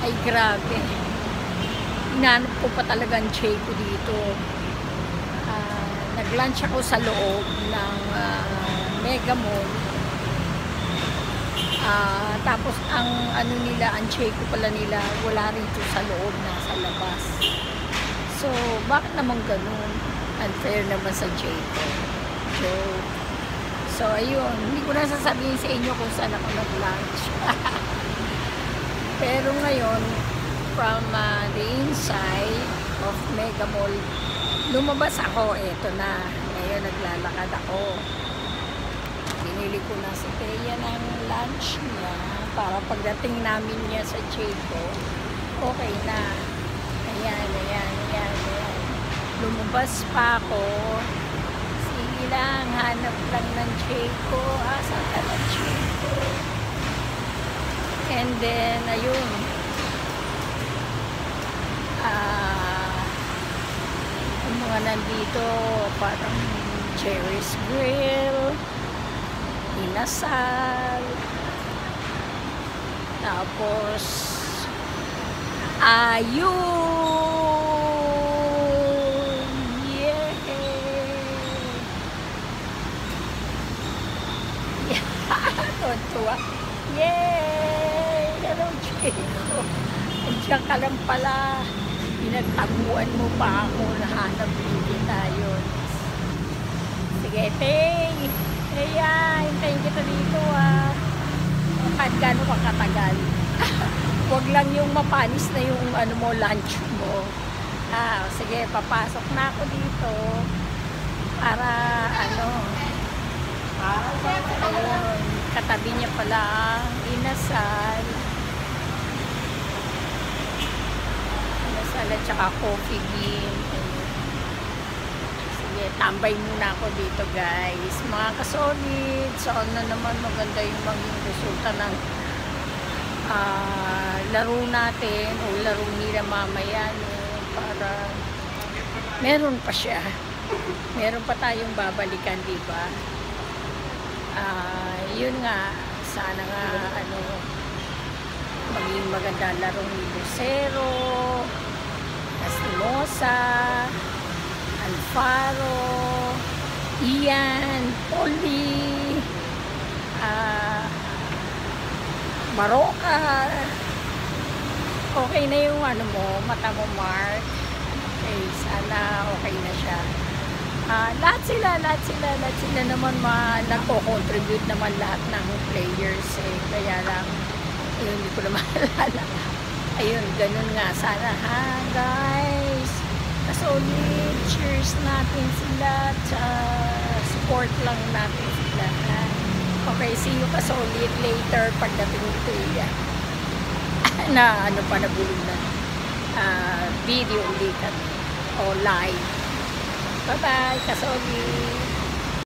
Ay grabe. Hinanap ko pa talaga ang Che ko dito. Nag-lunch ako sa loob ng Mega Mall. Tapos ang ano nila, ang Che ko pala nila, wala rito sa loob, nasa labas. So, bakit naman ganun? Unfair naman sa Che ko. So, ayun. Hindi ko na sasabihin sa inyo kung saan ako nag-lunch. Pero ngayon, from the inside of Mega Mall, lumabas ako. Eto na. Ngayon, naglalakad ako. Binili ko na si Thea ng lunch niya para pagdating namin niya sa Chico, okay na. Ayan. Lumabas pa ako. Sige lang, hanap lang ng Chico. Saan ka ng Chico? And then, ayun. Yung mga nandito, parang Cherry's Grill, inasal, tapos ayun, yeah, tuwa, yay, hello Chico, andiyan ka lang pala, pinagtaguan mo pa ako, nahanap din tayo. Sige, Tay. Kaya, hintayin kita dito kahit gano'n ka katagal. Huwag lang yung mapanis na yung ano mo, lunch mo. Sige, papasok na ako dito para ano, ayun, katabi niya pala ang inasal at saka coffee bean. Tambay muna ako dito guys, mga kasolid. Sana naman maganda yung maging resulta ng laro natin o laro nila mamaya, para meron pa siya, meron pa tayong babalikan, diba? Yun nga, sana nga ano, maging maganda laro ni Lucero, Espinosa, Alfaro, Ian, Polly, Maroka. Okay na yung ano mo, mata mo, Mark. Okay, sana okay na siya. Lahat sila naman nagko-contribute naman lahat ng players kaya lang, ayun, hindi ko na maalala. Ayun, ganun nga, sana guys. Kasolid, cheers natin sila, support lang natin sila. Okay, see you kasolid later pagdating ni Kuya. Na ano pa, nabulog na video ulit kami o live. Bye bye kasolid.